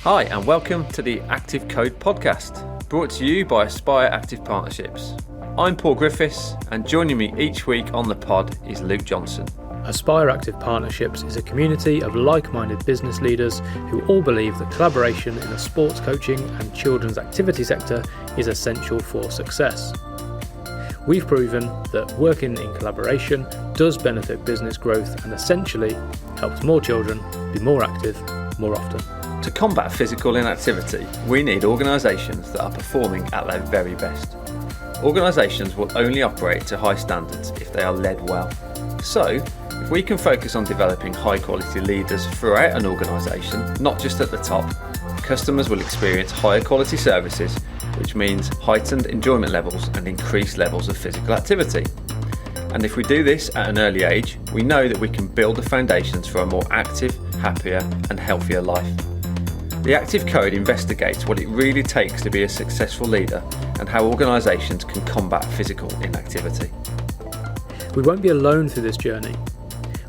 Hi and welcome to the Active Code podcast, brought to you by Aspire Active Partnerships. I'm Paul Griffiths and joining me each week on the pod is Luke Johnson. Aspire Active Partnerships is a community of like-minded business leaders who all believe that collaboration in the sports coaching and children's activity sector is essential for success. We've proven that working in collaboration does benefit business growth and essentially helps more children be more active more often. To combat physical inactivity, we need organisations that are performing at their very best. Organisations will only operate to high standards if they are led well. So, if we can focus on developing high quality leaders throughout an organisation, not just at the top, customers will experience higher quality services, which means heightened enjoyment levels and increased levels of physical activity. And if we do this at an early age, we know that we can build the foundations for a more active, happier and healthier life. The Active Code investigates what it really takes to be a successful leader and how organisations can combat physical inactivity. We won't be alone through this journey.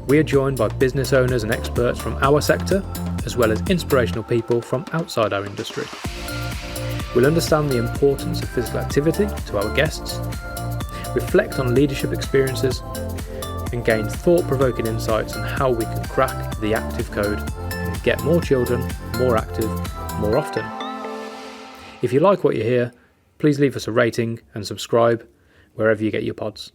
We are joined by business owners and experts from our sector, as well as inspirational people from outside our industry. We'll understand the importance of physical activity to our guests, reflect on leadership experiences, and gain thought-provoking insights on how we can crack the Active Code and get more children more active more often. If you like what you hear, please leave us a rating and subscribe wherever you get your pods.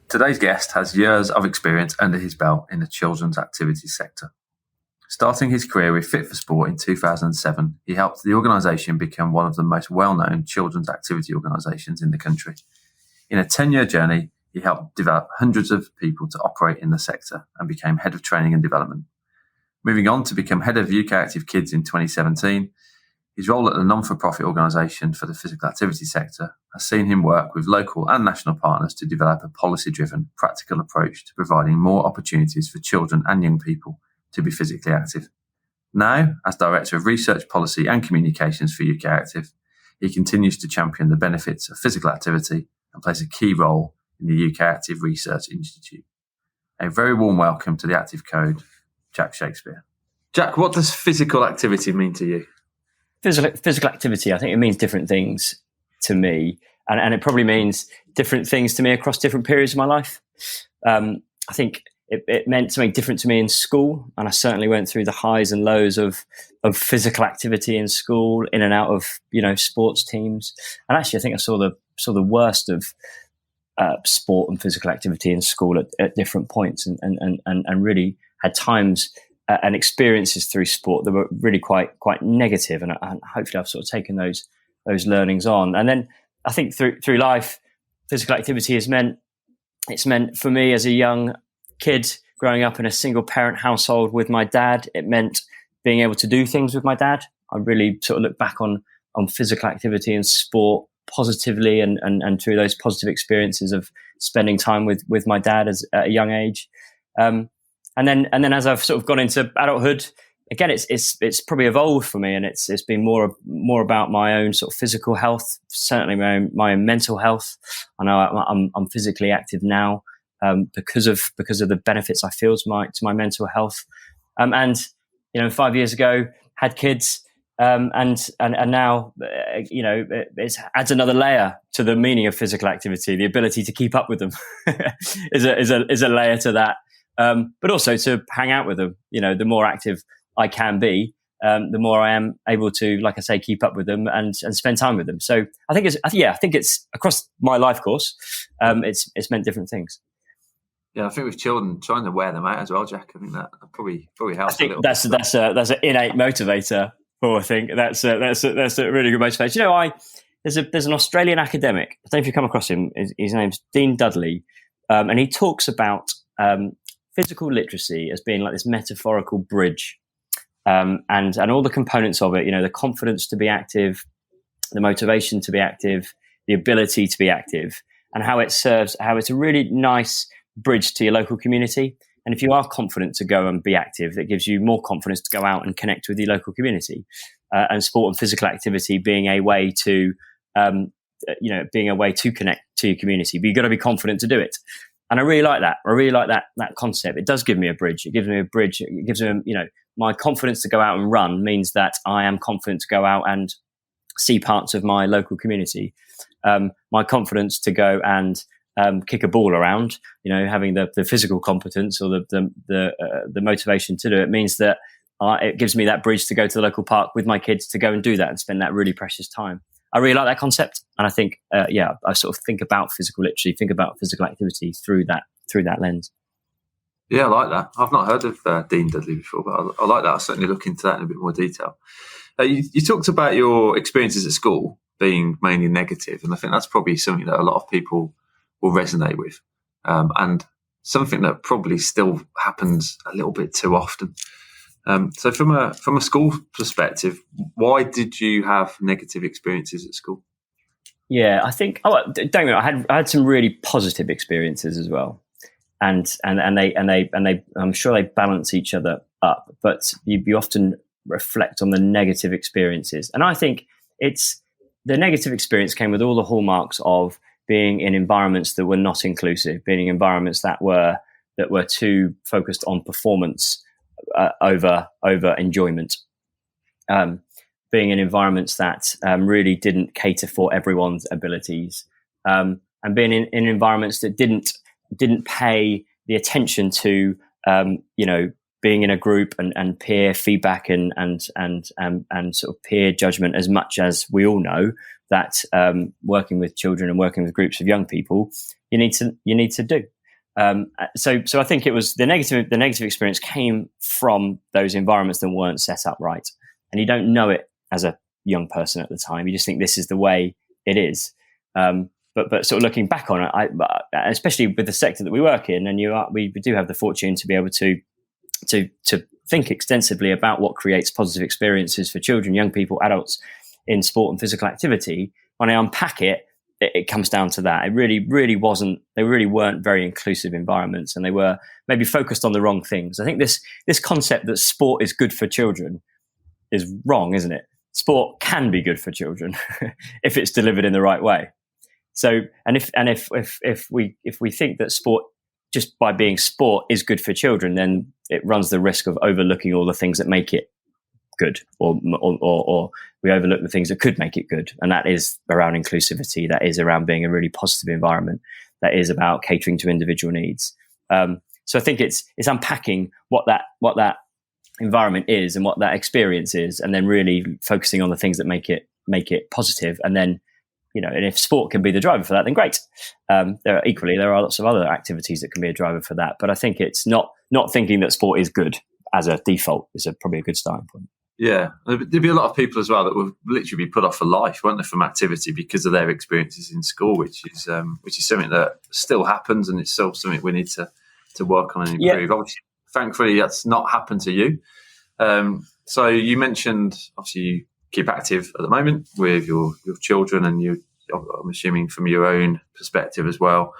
Today's guest has years of experience under his belt in the children's activities sector. Starting his career with Fit for Sport in 2007, he helped the organisation become one of the most well-known children's activity organisations in the country. In a 10-year journey, he helped develop hundreds of people to operate in the sector and became head of training and development. Moving on to become head of ukactive Kids in 2017, his role at the non-for-profit organisation for the physical activity sector has seen him work with local and national partners to develop a policy-driven, practical approach to providing more opportunities for children and young people to be physically active. Now, as Director of Research, Policy and Communications for ukactive, he continues to champion the benefits of physical activity and plays a key role in the ukactive Research Institute. A very warm welcome to the Active Code, Jack Shakespeare. Jack, what does physical activity mean to you? Physical activity, I think it means different things to me, and it probably means different things to me across different periods of my life. I think it meant something different to me in school, and I certainly went through the highs and lows of physical activity in school, in and out of sports teams. And actually, I think I saw the worst of sport and physical activity in school at different points, and really had times and experiences through sport that were really quite negative, and hopefully I've sort of taken those learnings on. And then I think through life, physical activity it's meant for me as a young kid growing up in a single parent household with my dad. It meant being able to do things with my dad. I really sort of look back on physical activity and sport positively, and through those positive experiences of spending time with my dad at a young age. And then as I've sort of gone into adulthood, again, it's probably evolved for me, and it's been more about my own sort of physical health, certainly my own mental health. I know I'm physically active now because of the benefits I feel to my mental health. And 5 years ago had kids, and now it adds another layer to the meaning of physical activity. The ability to keep up with them is a layer to that. But also to hang out with them. The more active I can be, the more I am able to, like I say, keep up with them and spend time with them. So I think it's across my life course. It's meant different things. Yeah, I think with children, trying to wear them out as well, Jack. I think that probably helps. I think that's an innate motivator. I think that's a really good motivation. There's an Australian academic. I don't know if you come across him. His name's Dean Dudley, and he talks about physical literacy as being like this metaphorical bridge, and all the components of it, the confidence to be active, the motivation to be active, the ability to be active, and how it's a really nice bridge to your local community. And if you are confident to go and be active, it gives you more confidence to go out and connect with your local community, and sport and physical activity being a way to connect to your community, but you've got to be confident to do it. And I really like that. I really like that concept. It does give me a bridge. It gives me a bridge. It gives me, my confidence to go out and run means that I am confident to go out and see parts of my local community. My confidence to go and kick a ball around, having the physical competence or the motivation to do it means that it gives me that bridge to go to the local park with my kids to go and do that and spend that really precious time. I really like that concept, and I think, I sort of think about physical literacy, think about physical activity through that lens. Yeah, I like that. I've not heard of Dean Dudley before, but I like that. I'll certainly look into that in a bit more detail. You talked about your experiences at school being mainly negative, and I think that's probably something that a lot of people will resonate with, and something that probably still happens a little bit too often. So from a school perspective, why did you have negative experiences at school? Yeah, I think don't get me wrong, I had some really positive experiences as well, and they I'm sure they balance each other up. But you often reflect on the negative experiences, and I think it's the negative experience came with all the hallmarks of being in environments that were not inclusive, being in environments that were too focused on performance over enjoyment. Being in environments that really didn't cater for everyone's abilities, and being in environments that didn't pay the attention to being in a group and peer feedback and sort of peer judgment, as much as we all know that working with children and working with groups of young people you need to do. So I think it was the negative experience came from those environments that weren't set up right, and you don't know it as a young person at the time. You just think this is the way it is. But sort of looking back on it, especially with the sector that we work in, and we do have the fortune to be able to think extensively about what creates positive experiences for children, young people, adults in sport and physical activity. When I unpack it, it comes down to that. It really wasn't. They really weren't very inclusive environments, and they were maybe focused on the wrong things. I think this concept that sport is good for children is wrong, isn't it? Sport can be good for children if it's delivered in the right way. So, and if we think that sport just by being sport is good for children, then it runs the risk of overlooking all the things that make it good, or we overlook the things that could make it good. And that is around inclusivity. That is around being a really positive environment. That is about catering to individual needs. So I think it's unpacking what that environment is and what that experience is, and then really focusing on the things that make it positive. And then, and if sport can be the driver for that, then great. There are lots of other activities that can be a driver for that. But I think it's not thinking that sport is good as a default is probably a good starting point. Yeah, there'd be a lot of people as well that would literally be put off for life, won't they, from activity because of their experiences in school, which is something that still happens, and it's still something we need to work on and improve. Yeah. Obviously, thankfully, that's not happened to you. So you mentioned, obviously, you keep active at the moment with your children, and I'm assuming from your own perspective as well.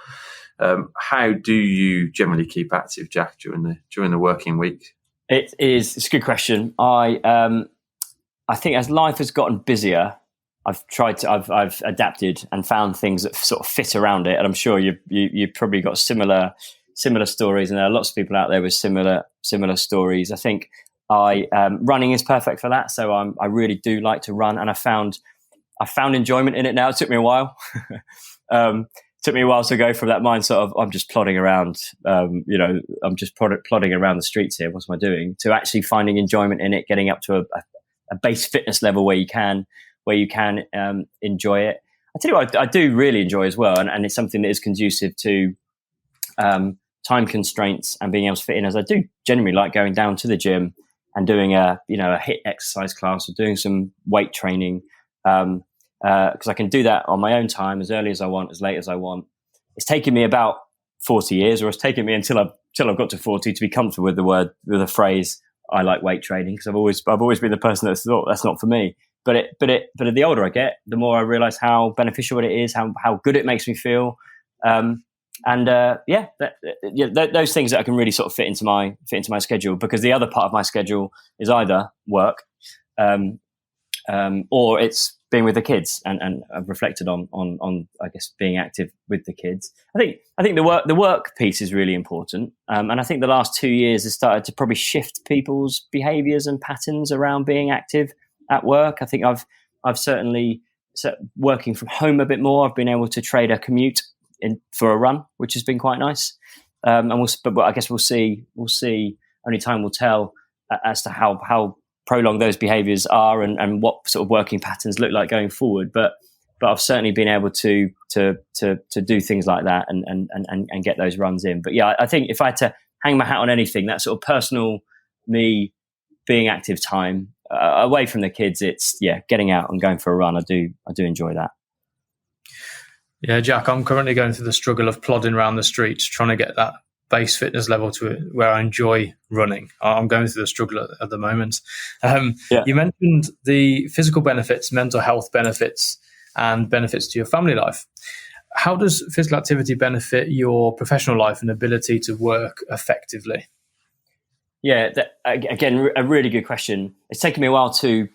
How do you generally keep active, Jack, during the working week? It's a good question. I think as life has gotten busier, I've adapted and found things that sort of fit around it. And I'm sure you've probably got similar stories, and there are lots of people out there with similar stories. I think running is perfect for that. So I really do like to run, and I found enjoyment in it now. It took me a while. Took me a while to go from that mindset of I'm just plodding around, I'm just plodding around the streets here. What am I doing? To actually finding enjoyment in it, getting up to a base fitness level where you can enjoy it. I tell you what, I do really enjoy as well, and it's something that is conducive to time constraints and being able to fit in. As I do generally like going down to the gym and doing a HIIT exercise class or doing some weight training. Because I can do that on my own time, as early as I want, as late as I want. It's taken me about 40 years, or it's taken me until I've got to 40 to be comfortable with the phrase "I like weight training," because I've always been the person that's thought that's not for me. But the older I get, the more I realise how beneficial it is, how good it makes me feel, those things that I can really sort of fit into my schedule. Because the other part of my schedule is either work, or it's being with the kids, and I've reflected on I guess being active with the kids. I think the work piece is really important, and I think the last 2 years has started to probably shift people's behaviours and patterns around being active at work. I think I've certainly working from home a bit more. I've been able to trade a commute for a run, which has been quite nice. But I guess we'll see. Only time will tell as to how prolonged those behaviours are and what sort of working patterns look like going forward. But I've certainly been able to do things like that and get those runs in. But yeah, I think if I had to hang my hat on anything, that sort of personal me being active time away from the kids, it's getting out and going for a run. I do enjoy that. Yeah, Jack, I'm currently going through the struggle of plodding around the streets, trying to get that base fitness level to where I enjoy running. I'm going through the struggle at the moment. You mentioned the physical benefits, mental health benefits, and benefits to your family life. How does physical activity benefit your professional life and ability to work effectively? Yeah, again, a really good question. It's taken me a while to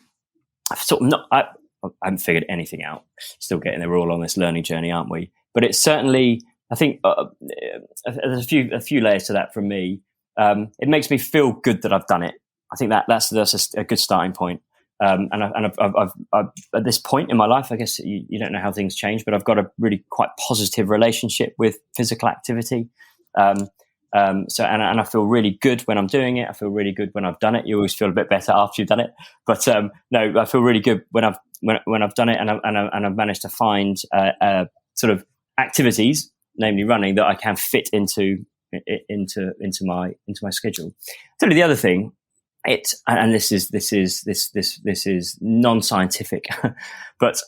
I haven't figured anything out. Still getting there. We're all on this learning journey, aren't we? But it's certainly, I think there's a few layers to that from me. It makes me feel good that I've done it. I think that's a good starting point. And I've at this point in my life, I guess you don't know how things change, but I've got a really quite positive relationship with physical activity. So I feel really good when I'm doing it. I feel really good when I've done it. You always feel a bit better after you've done it, but no, I feel really good when I've done it, and I've managed to find sort of activities, namely running, that I can fit into my schedule. Tell you the other thing, this is non-scientific, but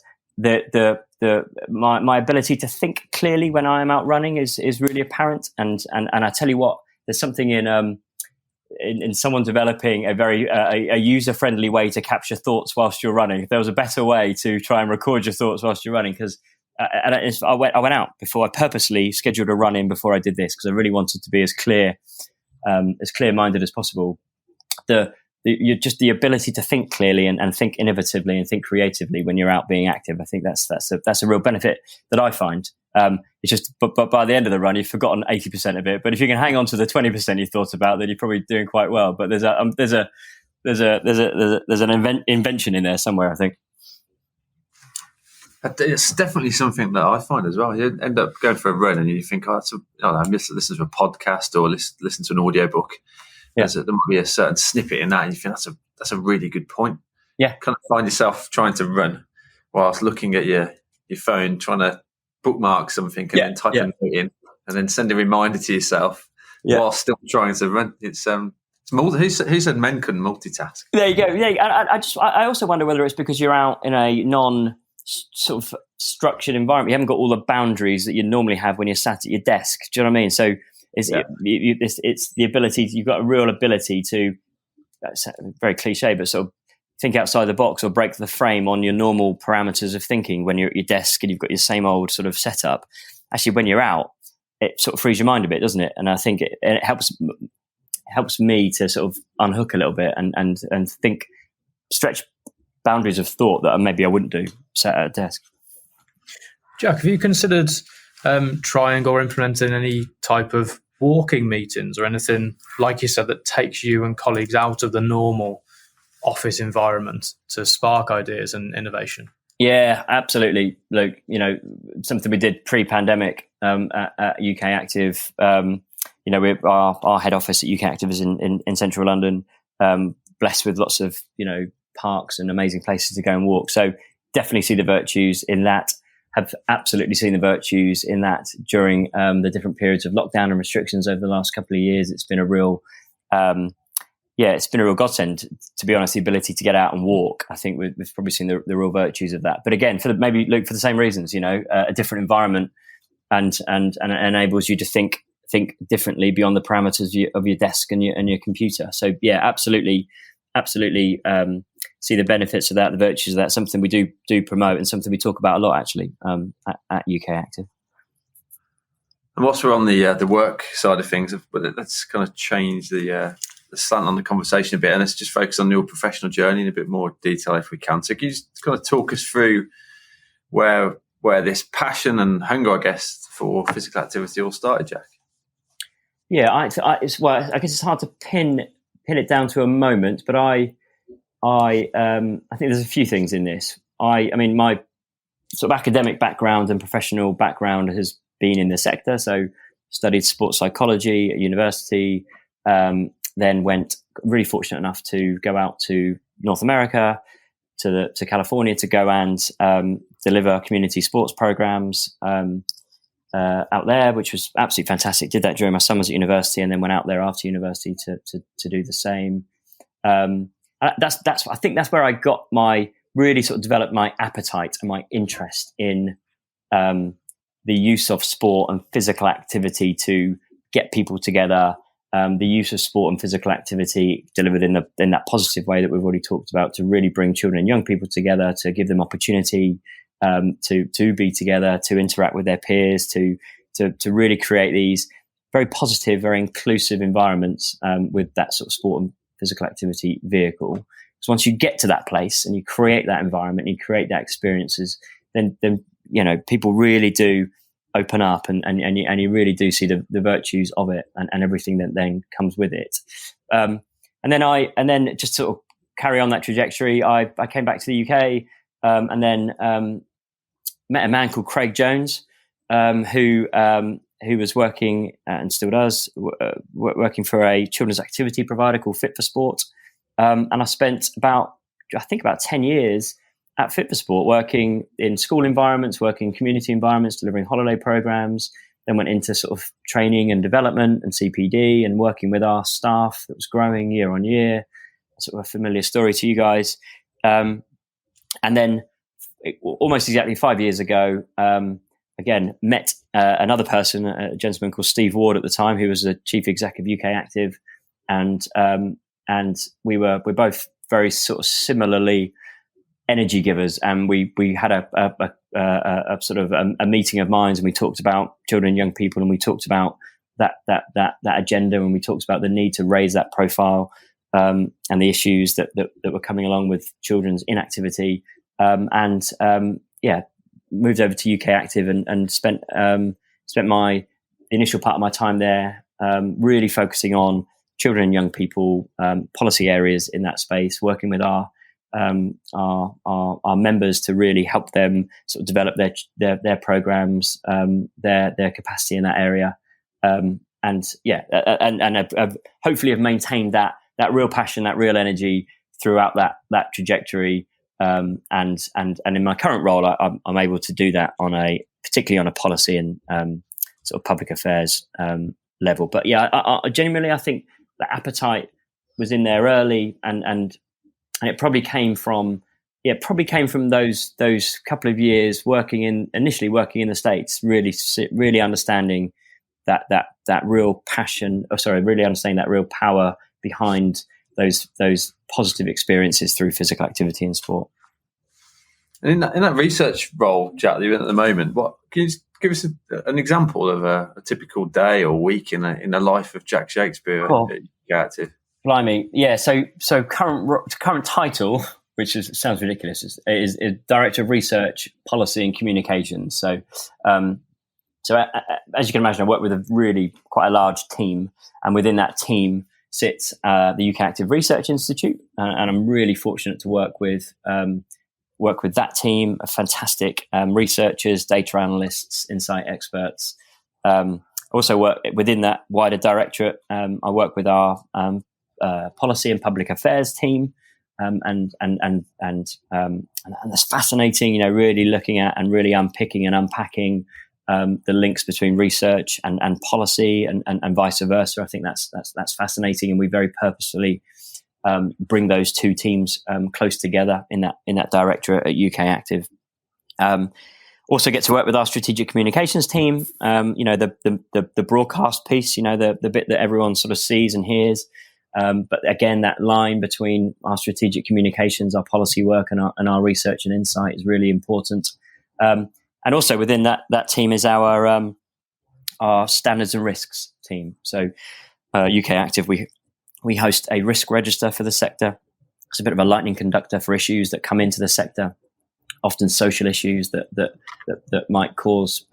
my ability to think clearly when I am out running is really apparent, and I tell you what, there's something in someone developing a very a user-friendly way to capture thoughts whilst you're running. If there was a better way to try and record your thoughts whilst you're running, because I went out before. I purposely scheduled a run in before I did this because I really wanted to be as clear-minded as possible. Just the ability to think clearly and think innovatively and think creatively when you're out being active. I think that's a real benefit that I find. It's just, but by the end of the run, you've forgotten 80% of it. But if you can hang on to the 20% you thought about, then you're probably doing quite well. But there's an invention in there somewhere, I think. It's definitely something that I find as well. You end up going for a run and you think, I listen to a podcast or listen to an audiobook. Yeah. There might be a certain snippet in that, and you think that's a really good point. Yeah, kind of find yourself trying to run whilst looking at your phone, trying to bookmark something and then type it in, and then send a reminder to yourself while still trying to run. It's who said men couldn't multitask? There you go. Yeah, I also wonder whether it's because you're out in a non sort of structured environment. You haven't got all the boundaries that you normally have when you're sat at your desk. Do you know what I mean? So. It's the ability. You've got a real ability to, that's very cliche, but sort of think outside the box or break the frame on your normal parameters of thinking when you're at your desk and you've got your same old sort of setup. Actually, when you're out, it sort of frees your mind a bit, doesn't it? And I think it helps me to sort of unhook a little bit and think, stretch boundaries of thought that maybe I wouldn't do sat at a desk. Jack, have you considered trying or implementing any type of walking meetings or anything, like you said, that takes you and colleagues out of the normal office environment to spark ideas and innovation? Yeah, absolutely. Look, something we did pre-pandemic at UK Active. Our head office at UK Active is in central London, blessed with lots of parks and amazing places to go and walk. So definitely see the virtues in that. Have absolutely seen the virtues in that during the different periods of lockdown and restrictions over the last couple of years. It's been a real, godsend, to be honest. The ability to get out and walk, I think we've probably seen the real virtues of that. But again, for the same reasons, a different environment and enables you to think differently beyond the parameters of your desk and your computer. So yeah, absolutely. See the benefits of that, the virtues of that. Something we do promote and something we talk about a lot actually at UK Active. And whilst we're on the work side of things, let's kind of change the slant on the conversation a bit, and let's just focus on your professional journey in a bit more detail if we can. So can you just kind of talk us through where this passion and hunger, I guess, for physical activity all started, Jack? Yeah, I guess it's hard to pin it down to a moment, but I think there's a few things in this. I mean, my sort of academic background and professional background has been in the sector. So studied sports psychology at university, then went really fortunate enough to go out to North America, to California, to go and deliver community sports programs out there, which was absolutely fantastic. Did that during my summers at university, and then went out there after university to do the same. I think that's where I got really sort of developed my appetite and my interest in the use of sport and physical activity to get people together. The use of sport and physical activity delivered in that positive way that we've already talked about, to really bring children and young people together, to give them opportunity to be together, to interact with their peers, to really create these very positive, very inclusive environments with that sort of sport and physical activity vehicle. Because once you get to that place and you create that environment, and you create that experiences, then people really do open up, and you really do see the virtues of it and everything that then comes with it. And then just sort of carry on that trajectory. I came back to the UK and then met a man called Craig Jones, who was working and still does working for a children's activity provider called Fit for Sport. And I spent about 10 years at Fit for Sport, working in school environments, working in community environments, delivering holiday programs. Then went into sort of training and development and CPD, and working with our staff that was growing year on year. Sort of a familiar story to you guys. And then almost exactly 5 years ago, again, met another person, a gentleman called Steve Ward at the time, who was the chief exec of UK Active. And we're both very sort of similarly energy givers, and we had a sort of a meeting of minds, and we talked about children and young people, and we talked about that agenda, and we talked about the need to raise that profile and the issues that were coming along with children's inactivity, moved over to UK Active and spent my initial part of my time there really focusing on children and young people, policy areas in that space, working with our members to really help them sort of develop their programs, their capacity in that area, and hopefully have maintained that real passion, that real energy throughout that trajectory. And in my current role, I'm able to do that particularly on a policy and sort of public affairs level. But yeah, I genuinely, I think the appetite was in there early, and it probably came from those couple of years initially working in the States, really understanding that real passion, really understanding that real power behind those positive experiences through physical activity and sport. And in that research role, Jack, that you're in at the moment, can you just give us an example of a typical day or week in the life of Jack Shakespeare at UK Active? Blimey, yeah. So current title, which sounds ridiculous, is Director of Research, Policy and Communications. So as you can imagine, I work with quite a large team, and within that team sits the UK Active Research Institute, and I'm really fortunate to work with that team of fantastic researchers, data analysts, insight experts. Also work within that wider directorate. I work with our policy and public affairs team, and that's fascinating. Really looking at and really unpicking and unpacking the links between research and policy and vice versa. I think that's fascinating, and we very purposefully bring those two teams close together in that directorate at UK Active. Also get to work with our strategic communications team. The broadcast piece. The bit that everyone sort of sees and hears. But again, that line between our strategic communications, our policy work, and our research and insight is really important. And also within that team is our standards and risks team. So UK Active, we We host a risk register for the sector. It's a bit of a lightning conductor for issues that come into the sector, often social issues that might cause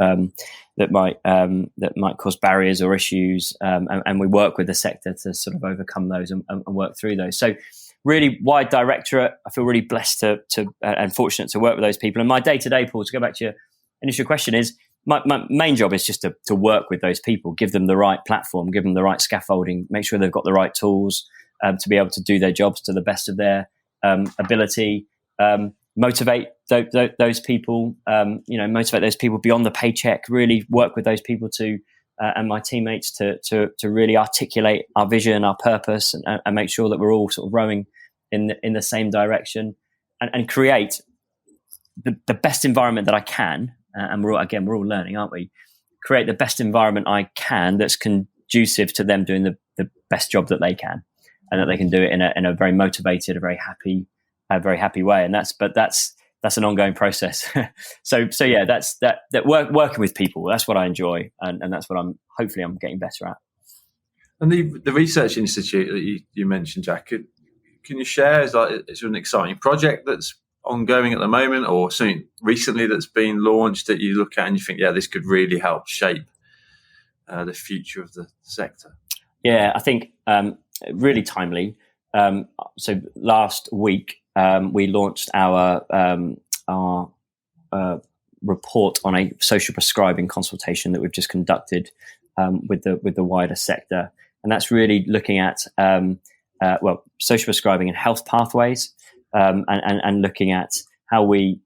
barriers or issues, and we work with the sector to sort of overcome those and work through those. So, really wide directorate. I feel really blessed to and fortunate to work with those people. And my day-to-day, Paul, to go back to your initial question, is my main job is just to work with those people, give them the right platform, give them the right scaffolding, make sure they've got the right tools to be able to do their jobs to the best of their ability, motivate those people, motivate those people beyond the paycheck, really work with those people to and my teammates to really articulate our vision, our purpose, and make sure that we're all sort of rowing in the same direction, and create the best environment that I can. And we're all learning, aren't we? Create the best environment I can that's conducive to them doing the best job that they can, and that they can do it in a very motivated, a very happy way. And that's an ongoing process. so yeah, that's working with people. That's what I enjoy, and that's what I'm getting better at. And the research institute that you mentioned, Jack, can you share? Is there an exciting project that's ongoing at the moment, or something recently that's been launched that you look at and you think, yeah, this could really help shape the future of the sector? Yeah, I think really timely. So last week we launched our report on a social prescribing consultation that we've just conducted with the wider sector, and that's really looking at social prescribing and health pathways. And looking at how we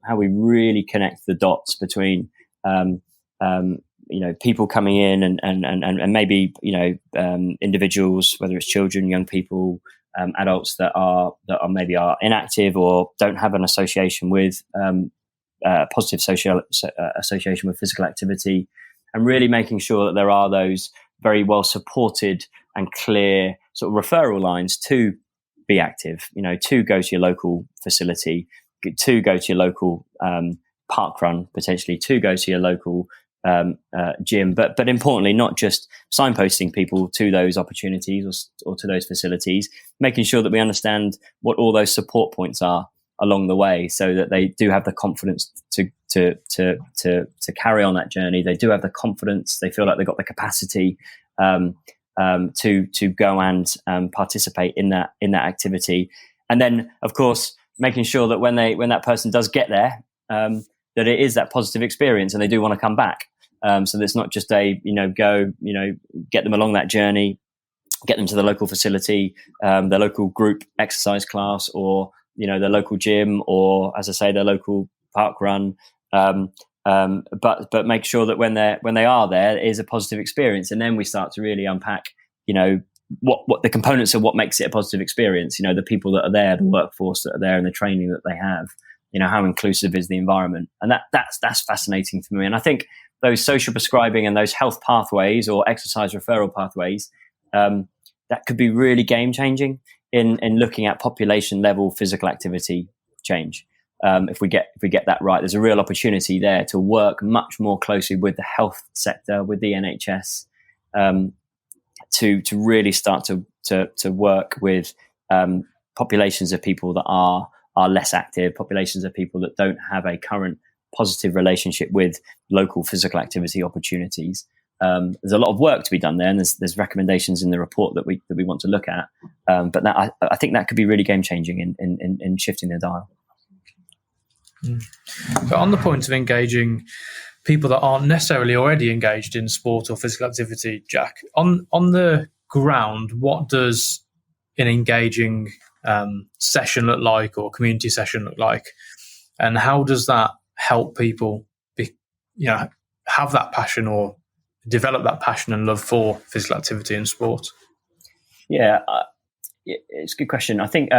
really connect the dots between people coming in and maybe individuals, whether it's children, young people, adults that are maybe inactive or don't have an association with positive social association with physical activity, and really making sure that there are those very well supported and clear sort of referral lines to be active, to go to your local facility, to go to your local park run, potentially to go to your local gym, but importantly, not just signposting people to those opportunities or to those facilities, making sure that we understand what all those support points are along the way, so that they do have the confidence to carry on that journey. They do have the confidence. They feel like they've got the capacity to go and participate in that activity. And then, of course, making sure that when that person does get there, that it is that positive experience and they do want to come back. So that's not just get them along that journey, get them to the local facility, the local group exercise class, or the local gym, or, as I say, the local park run. But make sure that when they are there, it is a positive experience, and then we start to really unpack, what the components of what makes it a positive experience. The people that are there, the workforce that are there, and the training that they have. How inclusive is the environment, and that's fascinating to me. And I think those social prescribing and those health pathways or exercise referral pathways, that could be really game changing in looking at population level physical activity change. If we get that right, there's a real opportunity there to work much more closely with the health sector, with the NHS, to really start to work with populations of people that are less active, populations of people that don't have a current positive relationship with local physical activity opportunities. There's a lot of work to be done there, and there's recommendations in the report that we want to look at. But I think that could be really game changing in shifting the dial. So on the point of engaging people that aren't necessarily already engaged in sport or physical activity, Jack, on the ground, what does an engaging session look like, or community session look like, and how does that help people have that passion or develop that passion and love for physical activity and sport? Yeah, it's a good question. I think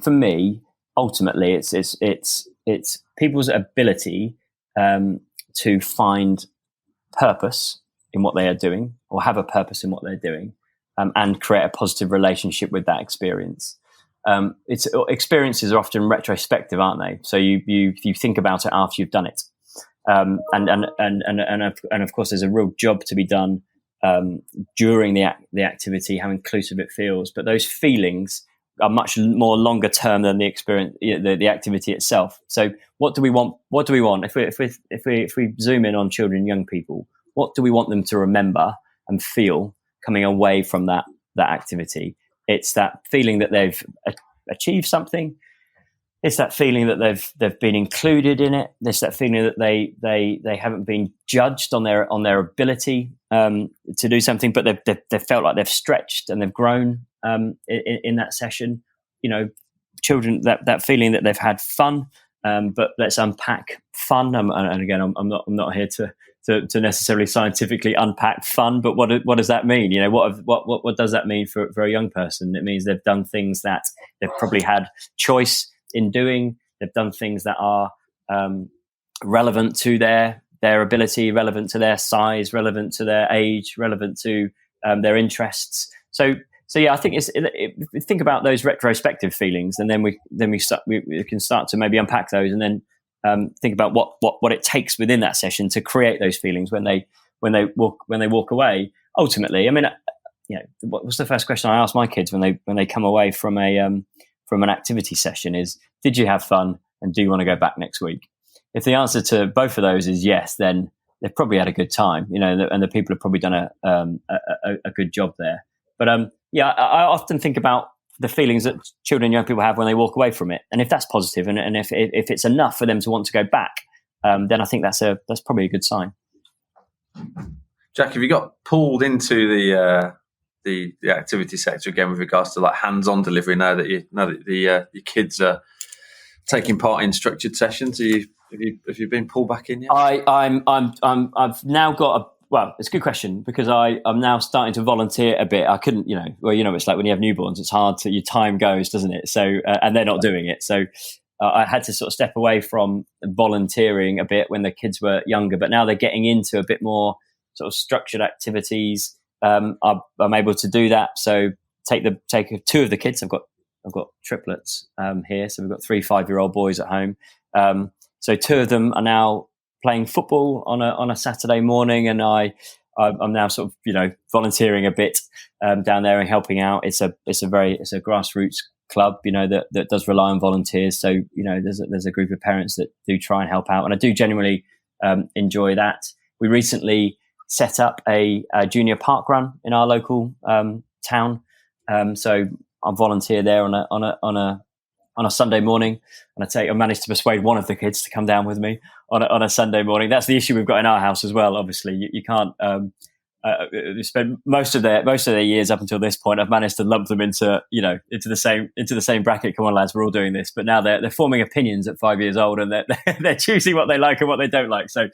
for me, ultimately, it's people's ability to find purpose in what they are doing, or have a purpose in what they're doing, and create a positive relationship with that experience. Experiences are often retrospective, aren't they? So you think about it after you've done it, and of course, there's a real job to be done during the activity, how inclusive it feels. But those feelings are much more longer term than the experience, the activity itself. So what do we want? What do we want? If we zoom in on children and young people, what do we want them to remember and feel coming away from that activity? It's that feeling that they've achieved something. It's that feeling that they've been included in it. There's that feeling that they haven't been judged on their ability to do something, but they've felt like they've stretched and they've grown in that session. Children, that feeling that they've had fun. But let's unpack fun. And again, I'm not here to necessarily scientifically unpack fun, but what does that mean? What does that mean for a young person? It means they've done things that they've probably had choice in doing. They've done things that are relevant to their ability, relevant to their size, relevant to their age, relevant to their interests. So yeah, I think think about those retrospective feelings, and then we can start to maybe unpack those, and then think about what it takes within that session to create those feelings when they walk away. Ultimately, I mean, what was the first question I ask my kids when they come away from an activity session is, did you have fun, and do you want to go back next week? If the answer to both of those is yes, then they've probably had a good time, and the people have probably done a good job there. But I often think about the feelings that children and young people have when they walk away from it, and if that's positive, and if it's enough for them to want to go back, then I think that's probably a good sign. Jack, have you got pulled into the activity sector again with regards to like hands-on delivery now that your kids are taking part in structured sessions? Have you been pulled back in yet? I've now got it's a good question, because I'm now starting to volunteer a bit. I couldn't, it's like when you have newborns, it's hard to, your time goes, doesn't it? So, and they're not doing it. So I had to sort of step away from volunteering a bit when the kids were younger, but now they're getting into a bit more sort of structured activities. I'm able to do that. So take two of the kids. I've got triplets here. So we've got 3 5-year-old boys at home. So 2 of them are now playing football on a Saturday morning, and I'm now sort of volunteering a bit down there and helping out. It's a grassroots club that does rely on volunteers. So there's a group of parents that do try and help out, and I do genuinely enjoy that. We recently set up a junior park run in our local town, so I volunteer there on a Sunday morning, and I managed to persuade one of the kids to come down with me on a Sunday morning. That's the issue we've got in our house as well. Obviously, you can't spend most of their years up until this point. I've managed to lump them into the same bracket. Come on, lads, we're all doing this. But now they're forming opinions at 5 years old, and they're choosing what they like and what they don't like. So,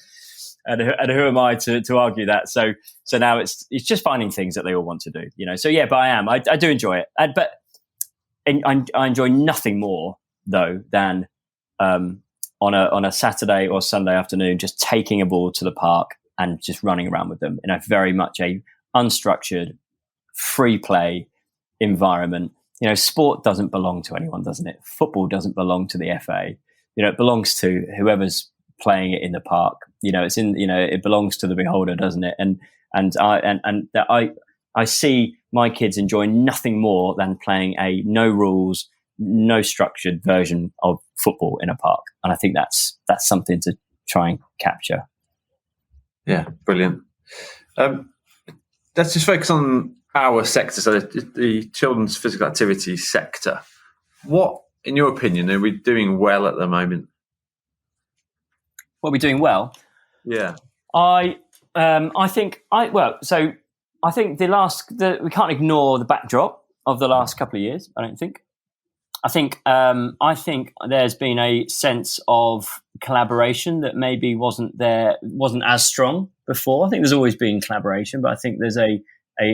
and who am I to argue that? So now it's just finding things that they all want to do. So yeah, but I do enjoy it, but I enjoy nothing more though than on a Saturday or Sunday afternoon, just taking a ball to the park and just running around with them in a very much a unstructured, free play environment. Sport doesn't belong to anyone, doesn't it? Football doesn't belong to the FA. It belongs to whoever's playing it in the park. It belongs to the beholder, doesn't it? And I see my kids enjoy nothing more than playing a no rules, no structured version of football in a park, and I think that's something to try and capture. Yeah, brilliant. Let's just focus on our sector, so the children's physical activity sector. What, in your opinion, are we doing well at the moment? What are we doing well? Yeah, I think we can't ignore the backdrop of the last couple of years. I don't think. I think there's been a sense of collaboration that maybe wasn't as strong before. I think there's always been collaboration, but I think there's a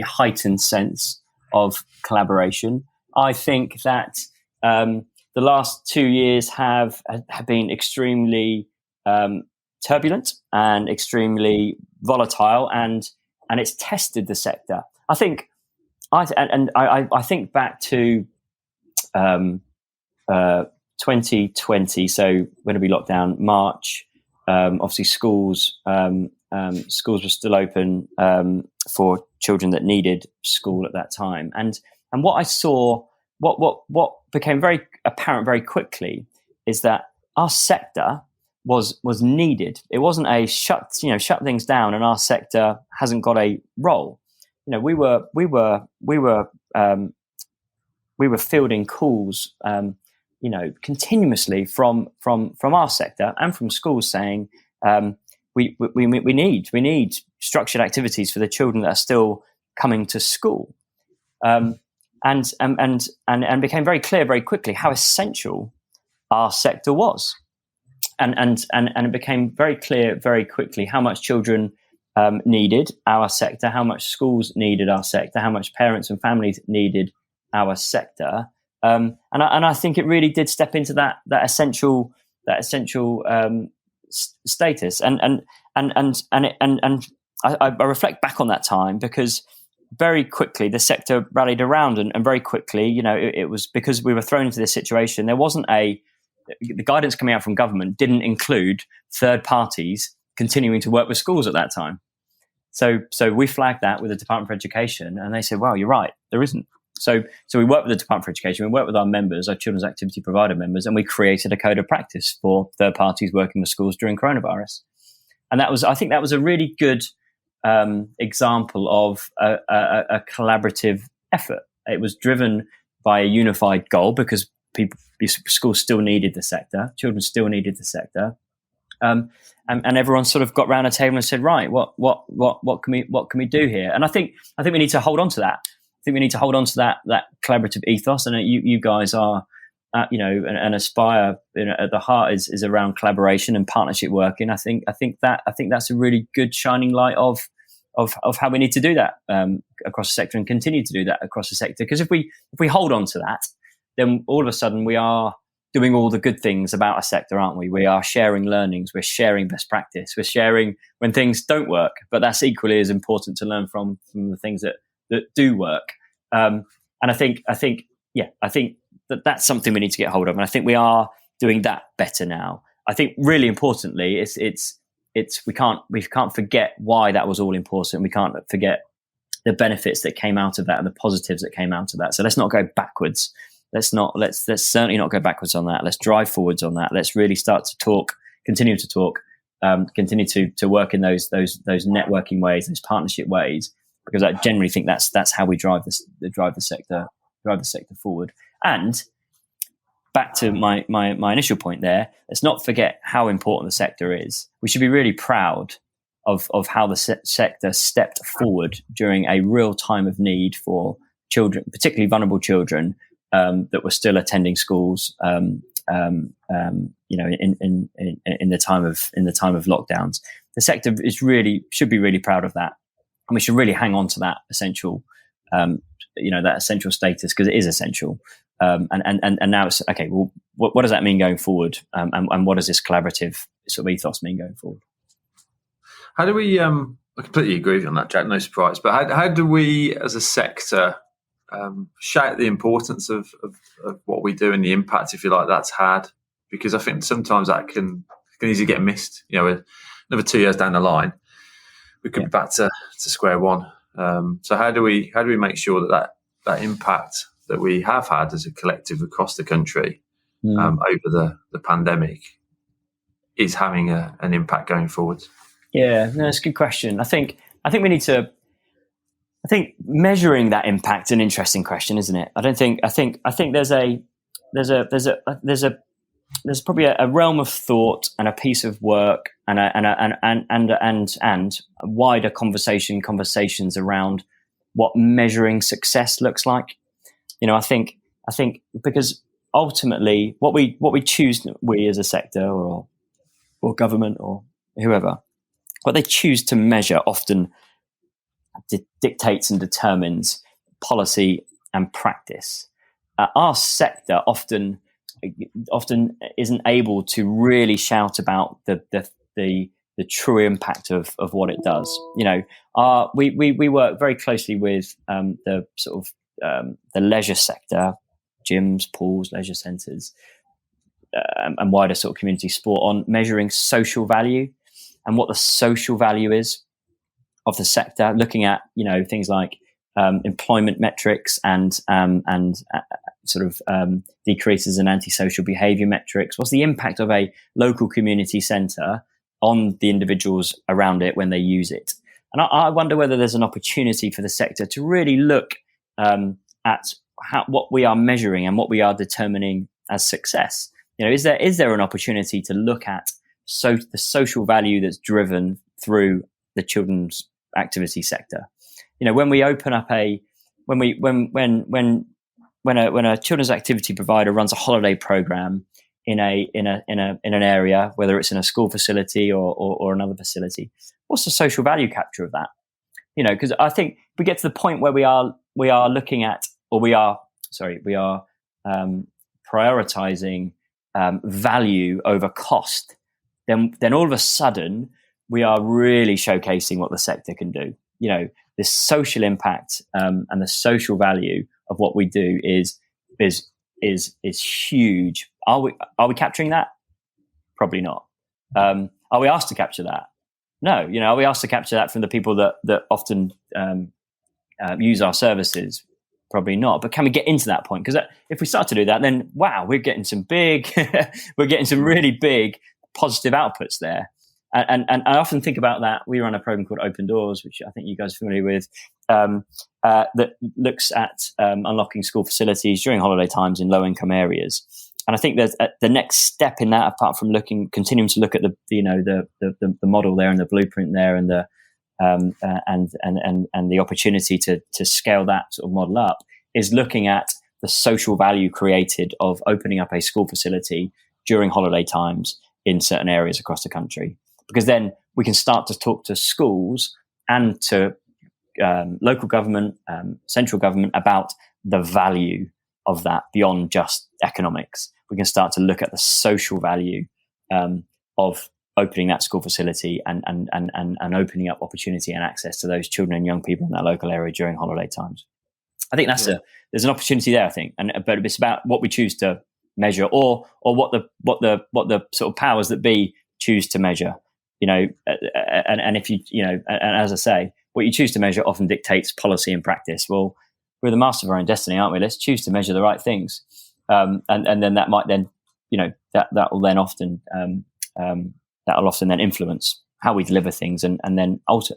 heightened sense of collaboration. I think that the last 2 years have been extremely turbulent and extremely volatile, and it's tested the sector. I think back to 2020. So when did we lock down? March. Obviously, schools were still open. for children that needed school at that time. And what I saw, what became very apparent very quickly, is that our sector was needed. It wasn't a shut things down and our sector hasn't got a role. We were fielding calls, continuously from our sector and from schools saying, we need structured activities for the children that are still coming to school, and became very clear very quickly how essential our sector was, and it became very clear very quickly how much children needed our sector, how much schools needed our sector, how much parents and families needed our sector, and I think it really did step into that essential status, and I reflect back on that time, because very quickly the sector rallied around, and very quickly, it was because we were thrown into this situation. There wasn't the guidance coming out from government didn't include third parties continuing to work with schools at that time. So we flagged that with the Department for Education, and they said, "Well, you're right, there isn't." So we worked with the Department for Education, we worked with our members, our children's activity provider members, and we created a code of practice for third parties working with schools during coronavirus. And I think that was a really good example of a collaborative effort. It was driven by a unified goal, because schools still needed the sector, children still needed the sector, and everyone sort of got round a table and said, "Right, what can we do here?" And I think we need to hold on to that. I think we need to hold on to that collaborative ethos, and you guys are, and Aspire, at the heart is around collaboration and partnership working. I think that's a really good shining light of how we need to do that across the sector, and continue to do that across the sector. Because if we hold on to that, then all of a sudden we are doing all the good things about a sector, aren't we? We are sharing learnings, we're sharing best practice, we're sharing when things don't work, but that's equally as important to learn from the things that do work. And I think that's something we need to get hold of, and I think we are doing that better now. I think really importantly, it's we can't forget why that was all important. We can't forget the benefits that came out of that and the positives that came out of that. So let's not go backwards. Let's certainly not go backwards on that. Let's drive forwards on that. Let's really start to talk, continue to talk, continue to work in those networking ways, those partnership ways, because I generally think that's how we drive the sector forward. And back to my initial point there, let's not forget how important the sector is. We should be really proud of how the sector stepped forward during a real time of need for children, particularly vulnerable children, that were still attending schools, in the time of lockdowns. The sector should be really proud of that, and we should really hang on to that essential, that essential status, because it is essential. And now it's okay. Well, what does that mean going forward? And what does this collaborative sort of ethos mean going forward? How do we? I completely agree with you on that, Jack. No surprise. But how do we, as a sector, shout the importance of what we do and the impact, if you like, that's had? Because I think sometimes that can easily get missed. Another 2 years down the line, we could be back to square one. So how do we make sure that impact that we have had as a collective across the country over the pandemic is having an impact going forward? Yeah, no, it's a good question. I think we need to. I think measuring that impact is an interesting question, isn't it? I think there's probably a realm of thought and a piece of work and wider conversations around what measuring success looks like. I think because ultimately what we choose, we as a sector or government or whoever, what they choose to measure often dictates and determines policy and practice. Our sector often isn't able to really shout about the true impact of what it does. We work very closely with the sort of the leisure sector, gyms, pools, leisure centres, and wider sort of community sport on measuring social value and what the social value is the sector, looking at things like employment metrics and decreases in antisocial behaviour metrics. What's the impact of a local community centre on the individuals around it when they use it? And I wonder whether there's an opportunity for the sector to really look at what we are measuring and what we are determining as success. Is there an opportunity to look at the social value that's driven through the children's activity sector? When we open up when a children's activity provider runs a holiday program in an area, whether it's in a school facility or another facility, what's the social value capture of that? Because I think we get to the point where we are looking at, or we are prioritizing value over cost. Then all of a sudden we are really showcasing what the sector can do. This social impact and the social value of what we do is huge. Are we capturing that? Probably not. Are we asked to capture that? No. Are we asked to capture that from the people that often use our services? Probably not. But can we get into that point? Because if we start to do that, then wow, we're getting some really big positive outputs there. And I often think about that. We run a program called Open Doors, which I think you guys are familiar with, that looks at unlocking school facilities during holiday times in low-income areas. And I think there's the next step in that, apart from continuing to look at the model there and the blueprint there and the and the opportunity to scale that sort of model up, is looking at the social value created of opening up a school facility during holiday times in certain areas across the country. Because then we can start to talk to schools and to local government, central government about the value of that beyond just economics. We can start to look at the social value of opening that school facility and opening up opportunity and access to those children and young people in that local area during holiday times. I think there's an opportunity there. I think, but it's about what we choose to measure, or what the sort of powers that be choose to measure. And if and as I say, what you choose to measure often dictates policy and practice. Well, we're the master of our own destiny, aren't we? Let's choose to measure the right things, and then that might then, that will then often influence how we deliver things, and then also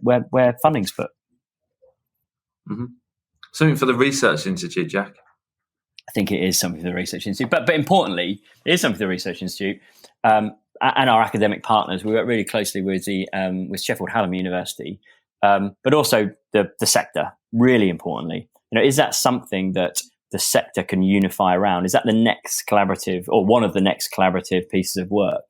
where funding's put. Mm-hmm. Something for the Research Institute, Jack. I think it is something for the Research Institute, but importantly, it is something for the Research Institute. And our academic partners. We work really closely with with Sheffield Hallam University, but also the sector. Really importantly, is that something that the sector can unify around? Is that the next collaborative, or one of the next collaborative pieces of work?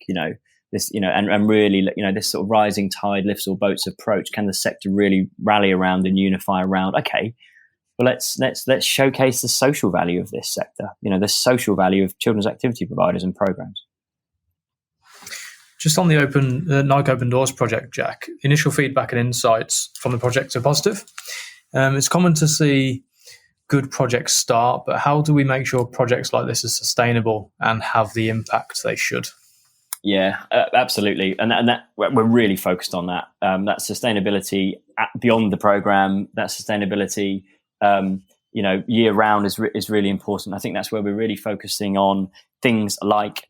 This, and really, this sort of rising tide lifts all boats approach. Can the sector really rally around and unify around? Okay, well, let's showcase the social value of this sector. The social value of children's activity providers and programs. Just on the Nike Open Doors project, Jack, initial feedback and insights from the project are positive. It's common to see good projects start, but how do we make sure projects like this are sustainable and have the impact they should? Yeah, absolutely. And that we're really focused on that. That sustainability beyond the program, that sustainability, year round is really important. I think that's where we're really focusing on things like,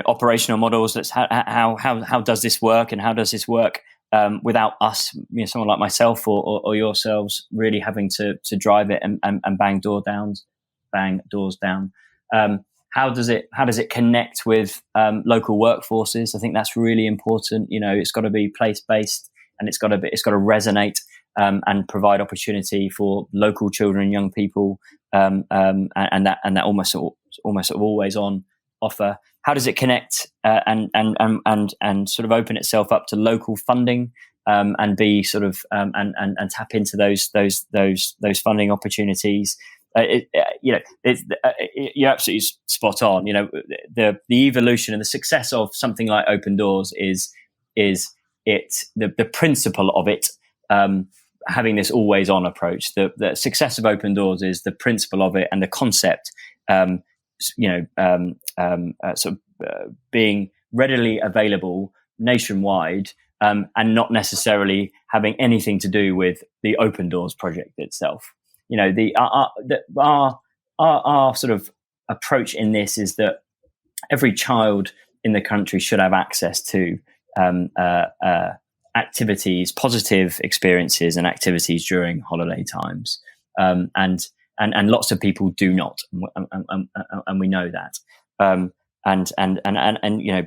operational models. That's how does this work, and how does this work without us, someone like myself or yourselves, really having to drive it and bang doors down. How does it connect with local workforces? I think that's really important. It's got to be place based, and it's got to resonate and provide opportunity for local children and young people, and that almost always on offer. How does it connect and sort of open itself up to local funding and be sort of and tap into those funding opportunities? You're absolutely spot on. The evolution and the success of something like Open Doors is the principle of it having this always on approach. The success of Open Doors is the principle of it and the concept. Being readily available nationwide and not necessarily having anything to do with the Open Doors project itself. Our sort of approach in this is that every child in the country should have access to activities, positive experiences and activities during holiday times. And lots of people do not, and we know that. And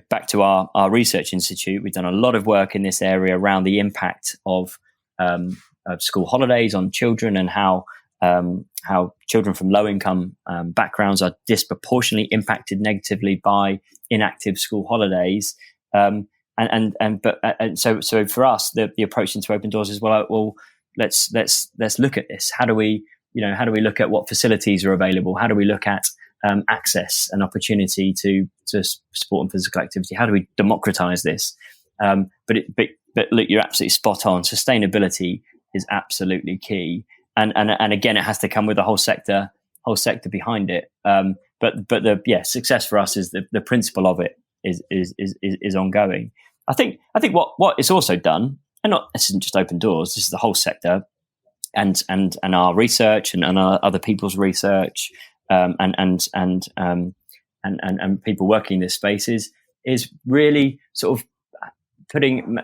back to our research institute, we've done a lot of work in this area around the impact of school holidays on children, and how children from low income backgrounds are disproportionately impacted negatively by inactive school holidays. So for us, the approach into Open Doors is, well, let's look at this. How do we look at what facilities are available? How do we look at access and opportunity to sport and physical activity? How do we democratize this? But look, you're absolutely spot on. Sustainability is absolutely key, and again, it has to come with the whole sector behind it. But the success for us is the principle of it is ongoing. I think what it's also done, and this isn't just Open Doors, this is the whole sector, and our research and our other people's research, and people working in this space is really sort of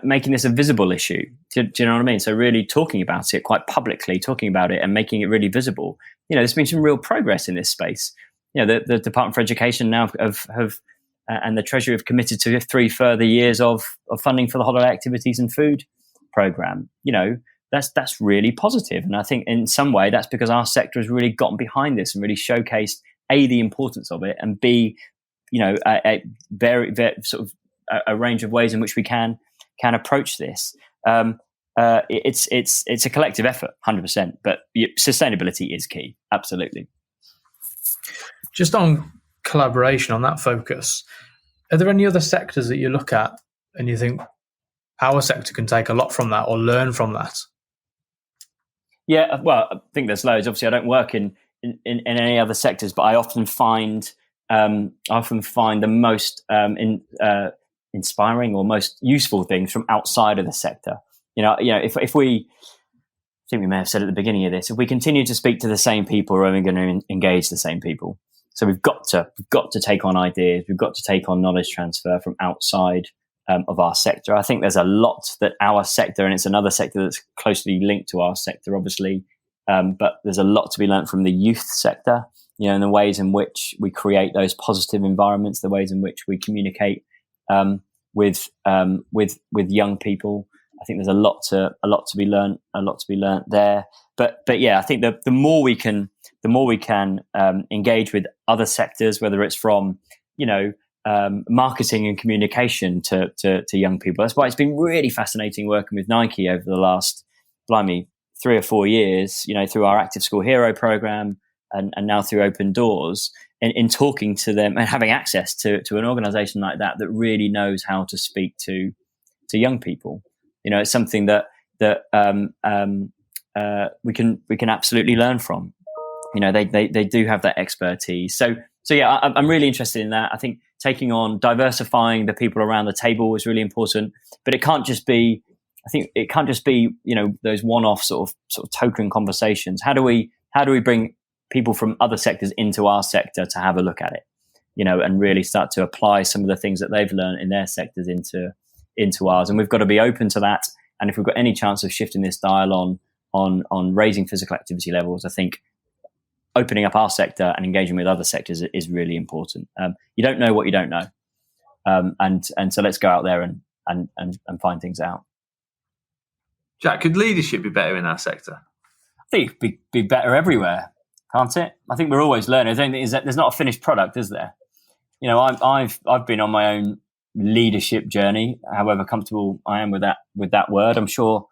making this a visible issue. Do you know what I mean? So really talking about it quite publicly, talking about it and making it really visible. There's been some real progress in this space. The Department for Education now have and the Treasury have committed to 3 further years of funding for the holiday activities and food program. That's really positive. And I think in some way that's because our sector has really gotten behind this and really showcased A, the importance of it, and B, a very, very sort of a range of ways in which we can approach this. It's a collective effort, 100%, but sustainability is key. Absolutely. Just on collaboration, on that focus, are there any other sectors that you look at and you think our sector can take a lot from that or learn from that? Yeah, well, I think there's loads. Obviously, I don't work in any other sectors, but I often find the most inspiring or most useful things from outside of the sector. If we, I think we may have said at the beginning of this, if we continue to speak to the same people, we're only going to engage the same people. So we've got to take on ideas. We've got to take on knowledge transfer from outside of our sector. I think there's a lot that our sector, and it's another sector that's closely linked to our sector, obviously, but there's a lot to be learned from the youth sector. And the ways in which we create those positive environments, the ways in which we communicate with young people. I think there's a lot to be learned there. But yeah, I think the more we can engage with other sectors, whether it's from marketing and communication to young people. That's why it's been really fascinating working with Nike over the last 3 or 4 years. Through our Active School Hero program and now through Open Doors, in talking to them and having access to an organization like that really knows how to speak to young people. It's something that we can absolutely learn from. They do have that expertise. So yeah, I'm really interested in that. I think diversifying the people around the table is really important, but it can't just be those one-off sort of token conversations. How do we bring people from other sectors into our sector to have a look at it, and really start to apply some of the things that they've learned in their sectors into ours. And we've got to be open to that. And if we've got any chance of shifting this dial on raising physical activity levels, I think opening up our sector and engaging with other sectors is really important. You don't know what you don't know. And so let's go out there and find things out. Jack, could leadership be better in our sector? I think it'd be better everywhere, can't it? I think we're always learning. I think there's not a finished product, is there? I've been on my own leadership journey, however comfortable I am with that word. I'm sure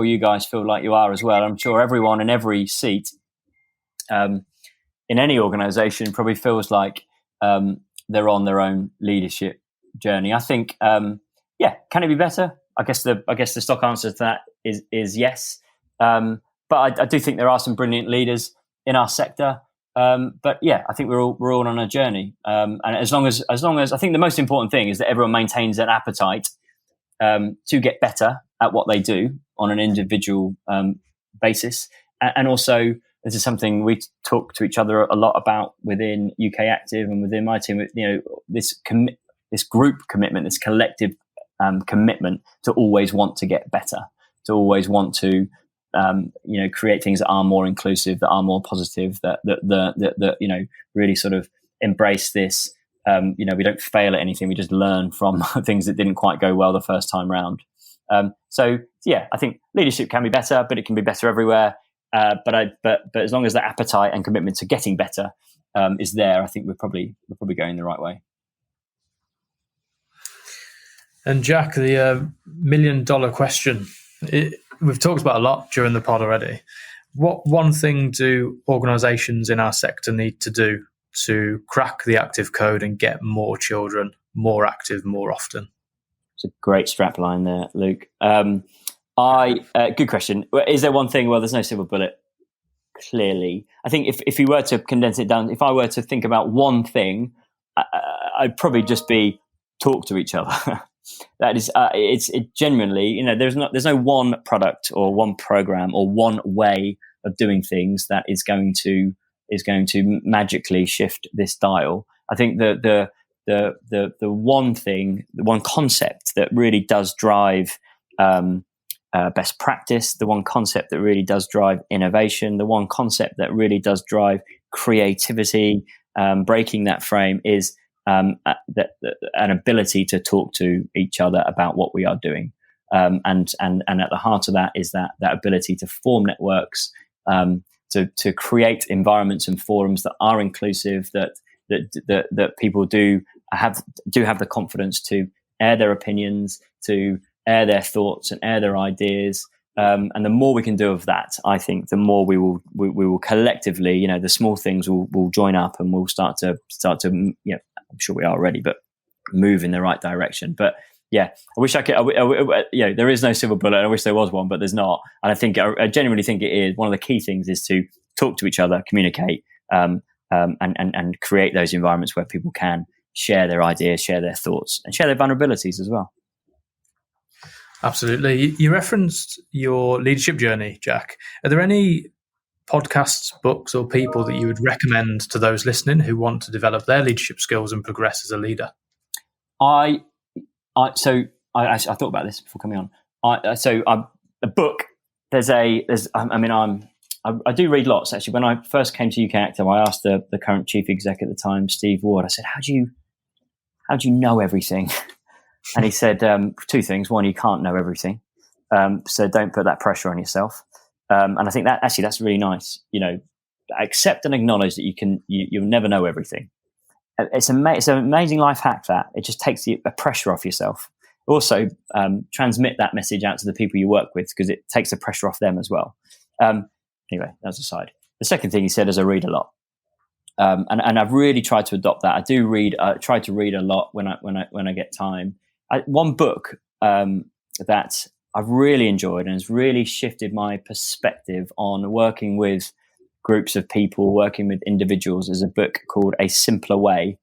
you guys feel like you are as well. I'm sure everyone in every seat in any organization probably feels like they're on their own leadership journey. I think can it be better? I guess the stock answer to that is yes. But I do think there are some brilliant leaders in our sector. But yeah, I think we're all on a journey. And as long as I think the most important thing is that everyone maintains an appetite to get better at what they do on an individual basis. And also, this is something we talk to each other a lot about within UK Active and within my team. This group commitment, this collective commitment to always want to get better, to always want to create things that are more inclusive, that are more positive, that really sort of embrace this. We don't fail at anything; we just learn from things that didn't quite go well the first time round. I think leadership can be better, but it can be better everywhere. But as long as that appetite and commitment to getting better is there, I think we're probably going the right way. And Jack, the $1 million question, we've talked about a lot during the pod already. What one thing do organisations in our sector need to do to crack the active code and get more children more active more often? It's a great strap line there, Luke. Good question. Is there one thing? Well, there's no silver bullet, clearly. I think if you were to condense it down, if I were to think about one thing, I'd probably just be talk to each other. That is, it genuinely, there's no one product or one program or one way of doing things that is going to magically shift this dial. I think the one thing, the one concept that really does drive best practice, the one concept that really does drive innovation, the one concept that really does drive creativity, breaking that frame is an ability to talk to each other about what we are doing, and at the heart of that is that ability to form networks, to create environments and forums that are inclusive, that people do have the confidence to air their opinions, to air their thoughts and air their ideas. And the more we can do of that, I think the more we will collectively, the small things will join up and we'll start to, I'm sure we are already, but move in the right direction. But yeah, I wish I could, there is no silver bullet. I wish there was one, but there's not. And I genuinely think it is one of the key things is to talk to each other, communicate, and create those environments where people can share their ideas, share their thoughts, and share their vulnerabilities as well. Absolutely. You referenced your leadership journey, Jack. Are there any podcasts, books, or people that you would recommend to those listening who want to develop their leadership skills and progress as a leader? I thought about this before coming on. A book. I do read lots actually. When I first came to UK Active, I asked the current chief exec at the time, Steve Ward. I said, "How do you know everything?" And he said two things. One, you can't know everything, so don't put that pressure on yourself. And I think that's really nice. Accept and acknowledge that you'll never know everything. It's an amazing life hack that it just takes the pressure off yourself. Also, transmit that message out to the people you work with because it takes the pressure off them as well. Anyway, that's aside. The second thing he said is I read a lot. And I've really tried to adopt that. I do read. Try to read a lot when I get time. One book that I've really enjoyed and has really shifted my perspective on working with groups of people, working with individuals, is a book called A Simpler Way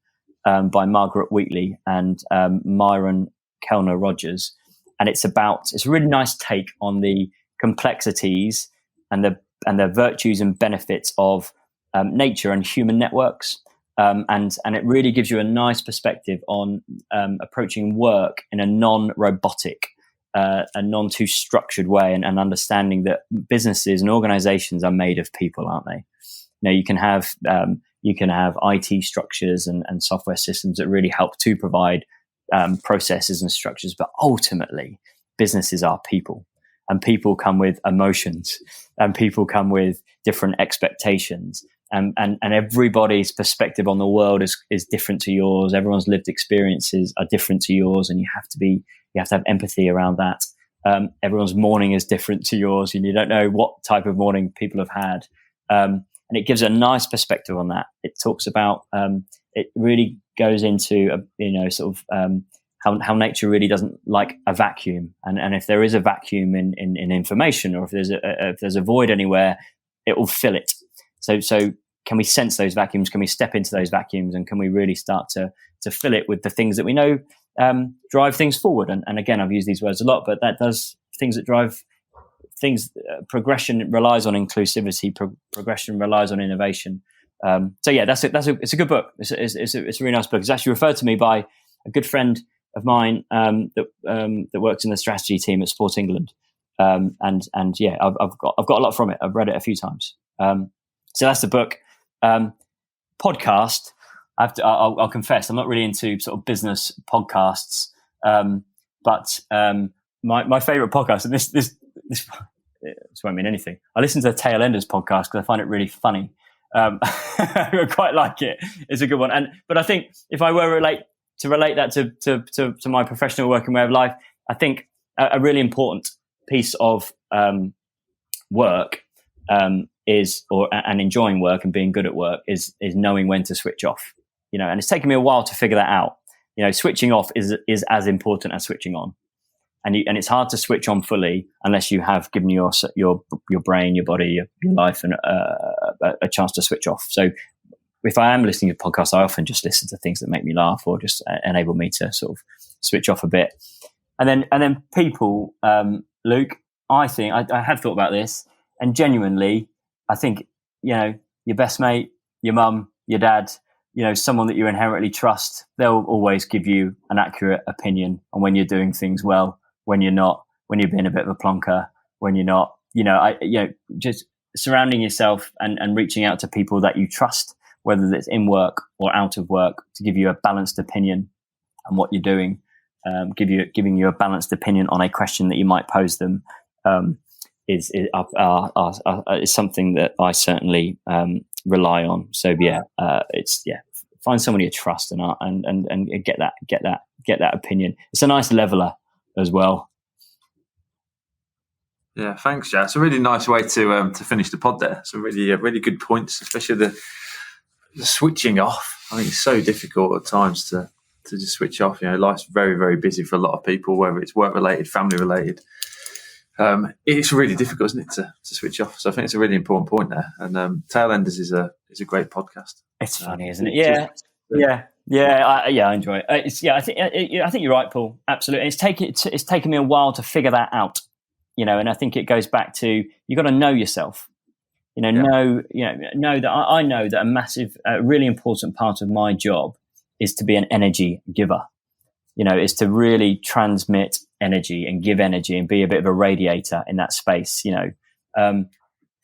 by Margaret Wheatley and Myron Kellner Rogers, and it's a really nice take on the complexities and the virtues and benefits of nature and human networks. And it really gives you a nice perspective on approaching work in a non-robotic, a non-too structured way, and understanding that businesses and organizations are made of people, aren't they? You can have IT structures and software systems that really help to provide processes and structures, but ultimately businesses are people, and people come with emotions, and people come with different expectations. And everybody's perspective on the world is different to yours. Everyone's lived experiences are different to yours, and you have to have empathy around that. Everyone's mourning is different to yours, and you don't know what type of mourning people have had. And it gives a nice perspective on that. It talks about it really goes into how nature really doesn't like a vacuum, and if there is a vacuum in information, or if there's a void anywhere, it will fill it. So can we sense those vacuums? Can we step into those vacuums? And can we really start to fill it with the things that we know drive things forward. And again, I've used these words a lot, but that does things that drive things. Progression relies on inclusivity. Progression relies on innovation. So yeah, it's a good book. It's a really nice book. It's actually referred to me by a good friend of mine that works in the strategy team at Sport England. And yeah, I've got a lot from it. I've read it a few times. So that's the book. Podcast. I'll confess, I'm not really into sort of business podcasts. But my favorite podcast, and this won't mean anything. I listen to the Tail Enders podcast because I find it really funny. I quite like it. It's a good one. But I think if I were to relate that to my professional working way of life, I think a really important piece of work and enjoying work and being good at work is knowing when to switch off. And it's taken me a while to figure that out. Switching off is as important as switching on, and it's hard to switch on fully unless you have given your brain, your body, your life, and a chance to switch off. So, if I am listening to podcasts, I often just listen to things that make me laugh or just enable me to sort of switch off a bit. And then people, Luke, I think I had thought about this, and genuinely, I think your best mate, your mum, your dad. Someone that you inherently trust, they'll always give you an accurate opinion on when you're doing things well, when you're not, when you're being a bit of a plonker, when you're not. Just surrounding yourself and reaching out to people that you trust, whether it's in work or out of work, to give you a balanced opinion on what you're doing, giving you a balanced opinion on a question that you might pose them, is something that I certainly rely on. So find someone you trust and get that opinion. It's a nice leveler as well. Yeah, thanks, Jack. It's a really nice way to finish the pod there. Some really good points, especially the switching off. I think it's so difficult at times to just switch off. Life's very, very busy for a lot of people, whether it's work related, family related. It's really difficult, isn't it, to switch off? So I think it's a really important point there. And Tail Enders is a great podcast. It's funny, isn't it? Yeah. I enjoy it. I think you're right, Paul. Absolutely. It's taken me a while to figure that out. And I think it goes back to you got to know yourself. Know that I know that a massive, really important part of my job is to be an energy giver. Is to really transmit energy and give energy and be a bit of a radiator in that space.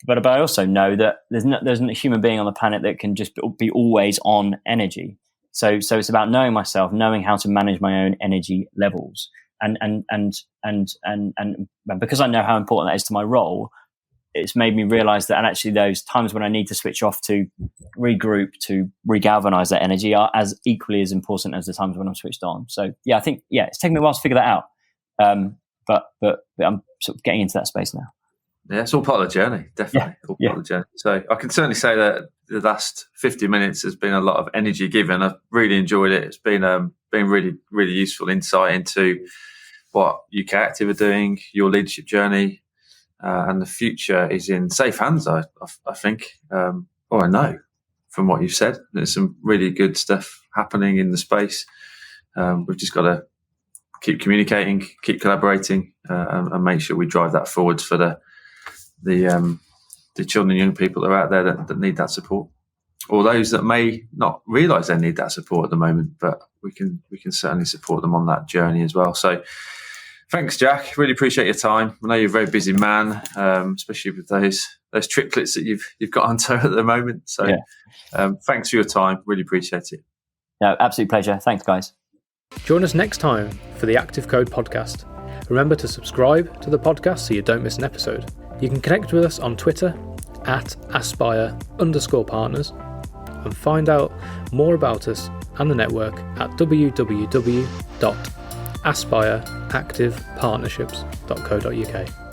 But I also know that there's not a human being on the planet that can just be always on energy. So it's about knowing myself, knowing how to manage my own energy levels, and because I know how important that is to my role, it's made me realize that actually those times when I need to switch off to regroup, to regalvanize that energy are as equally as important as the times when I'm switched on. So I think it's taken me a while to figure that out. But I'm sort of getting into that space now. Yeah, it's all part of the journey, definitely. All part of the journey. So I can certainly say that the last 50 minutes has been a lot of energy given. I've really enjoyed it. It's been really, really useful insight into what ukactive are doing, your leadership journey, and the future is in safe hands, I think. Or I know from what you've said. There's some really good stuff happening in the space. We've just got to keep communicating, keep collaborating, and make sure we drive that forwards for the children and young people that are out there that need that support, or those that may not realise they need that support at the moment, but we can certainly support them on that journey as well. So thanks, Jack. Really appreciate your time. I know you're a very busy man, especially with those triplets that you've got onto at the moment. So thanks for your time. Really appreciate it. No, absolute pleasure. Thanks, guys. Join us next time for the Active Code podcast. Remember to subscribe to the podcast so you don't miss an episode. You can connect with us on Twitter @aspire_partners and find out more about us and the network at www.aspireactivepartnerships.co.uk.